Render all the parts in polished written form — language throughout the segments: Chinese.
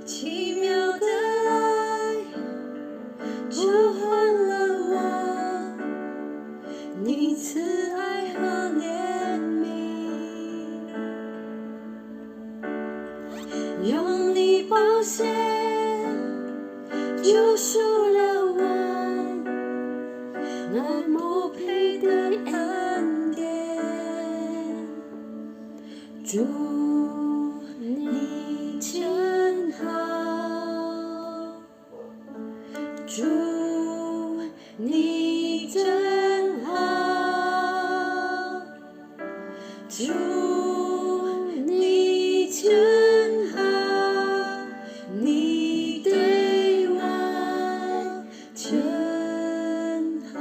奇妙的爱交换了我，你慈爱和怜悯，用你宝血救赎了我，那莫配的恩典。主你真好，主你真好，主你真好，你对我真好。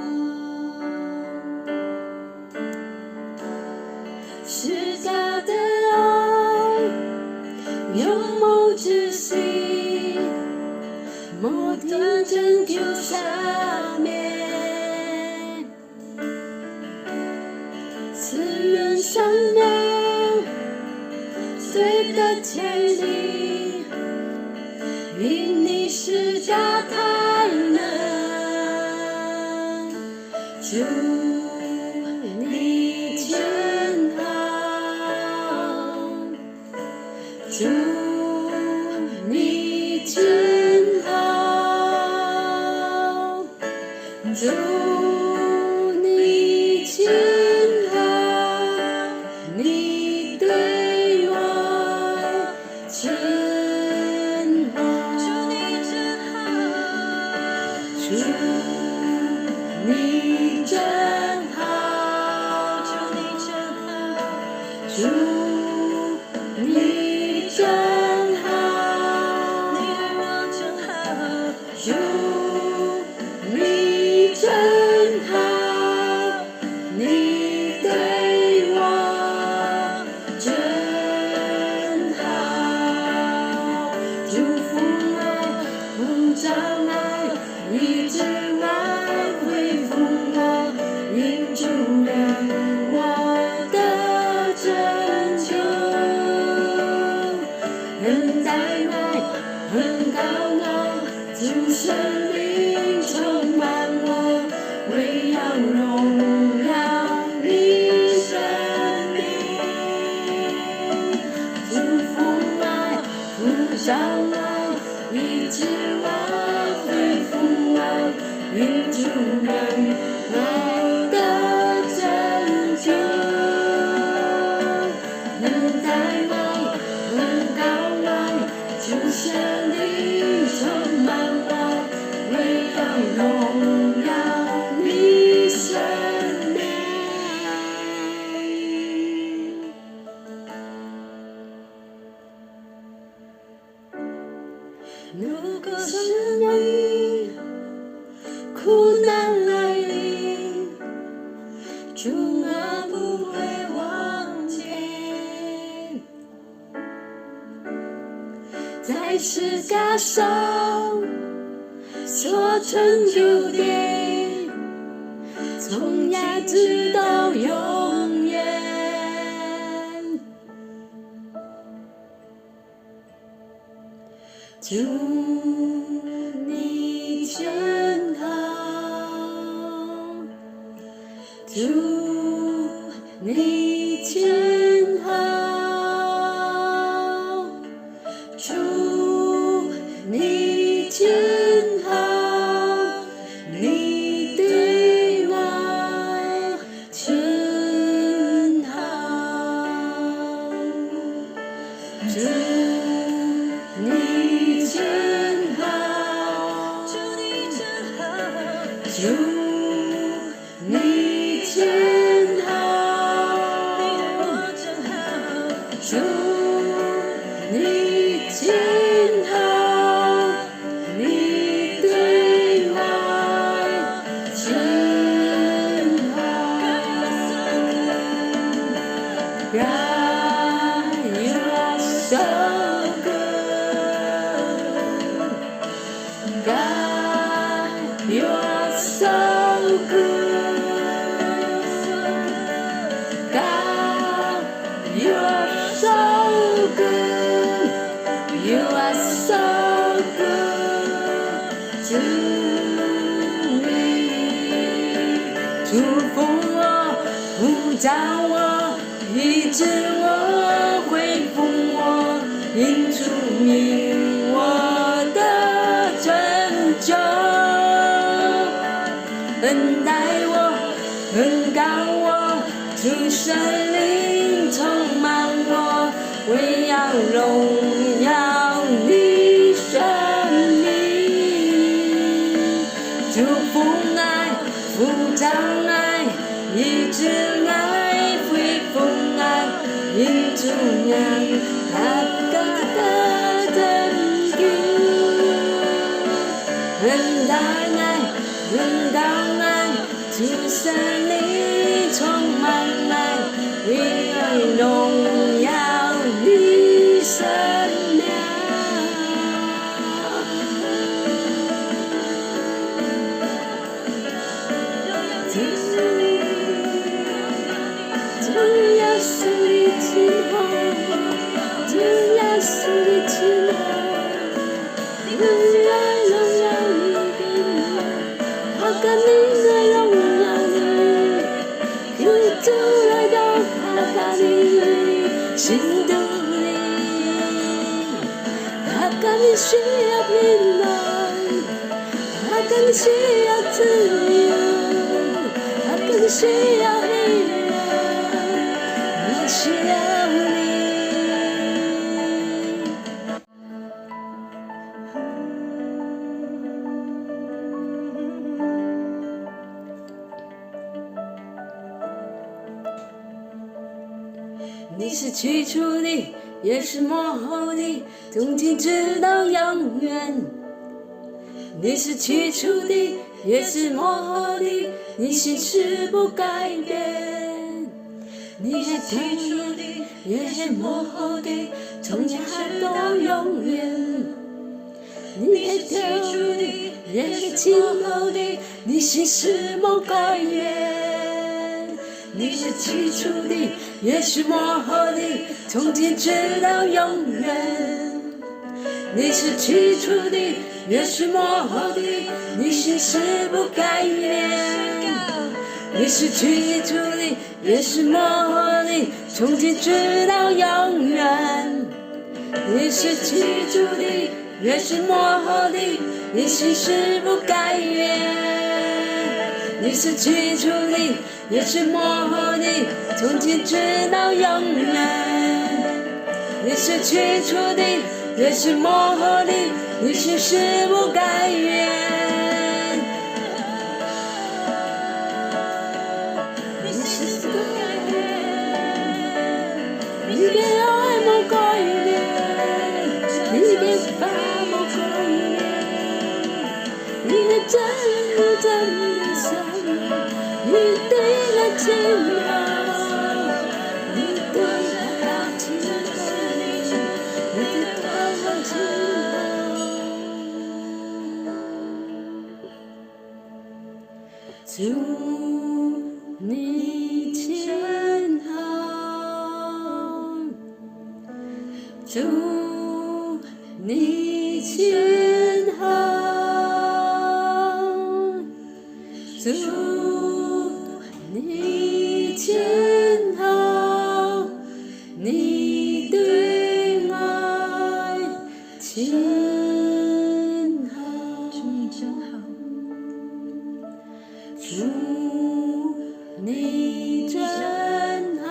是假的爱，勇谋之心，莫听拯救赦免，赐愿生命，罪的千里，因你是假贪婪，主你真好，主你真好，主你真好，你对我真好，主你真好，主你真好，主你真好，主你真好，你对我真好，主你真好，你对我真好，祝福我，不障碍，医治我，恢复我，因主人我的拯救，很带来，很高傲，主生命充满我，为要荣耀你生命，祝福我，不障碍，医治我，恢复我，因主人我的拯救，很带来，很高傲，主生命充满我，为要荣耀你生命。如果生命苦难来临，主我不会忘记，在十架上所成就的，从压直到永远。主你真好，主你真好，主你真好，你对我真好，主你真好，主你真好，主你真好，你对我真好，主你真好，你对我真好。God, you are so good. God, you are so good. God, you are so good. You are so 照我，医治我，恢复我，因主名我的拯救，恩待我，恩膏我，主圣灵充满我，为要荣耀你生命，祝福爱，不障碍，医治爱，恢复爱，因主名阿嘎的拯救，恩待爱，恩膏爱，主圣灵充满爱，为要荣耀你生命。主耶稣的亲后，主耶稣的亲后，荣耀荣耀你给我，好感你的荣耀你，与主来到好感你心度里，好感你需要平安，好感你需要自由，好感你需要力量。我需要你，你是起初的，也是末后的，从今直到永远。你是起初的，也是末后的，你心事不改变。你是起初的，也是末后的，从今直到永远。你是起初的，也是今后的，你心事不改变。你是起初的，也是末后的，从今直到永远。你是起初的，也是末后的，你心事不改变。你是起初的，也是末后的，从今直到永远。你是起初的，也是末后的，你心事不改变。你是起初的，也是末后的，从今直到永远。你是起初的，也是末后的，你心事不改变。你嘅愛冇改變，你嘅法冇改變，你嘅真神，你對我親厚，你對我親厚，你對我親厚，主你親厚。主你親厚，主你親厚，你對愛親厚，主你真好，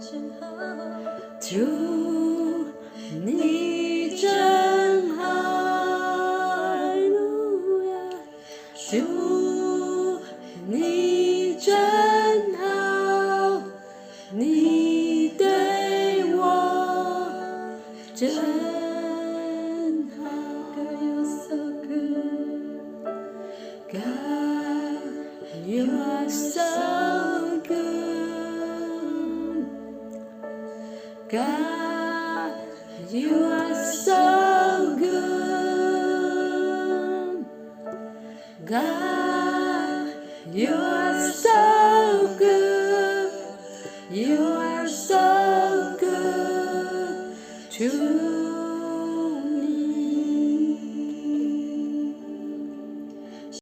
主你真好，主你真好，主你真好，你对我真好。God, you're so good. God, you are so good. God, you are so good. God, you are so good. You are so good to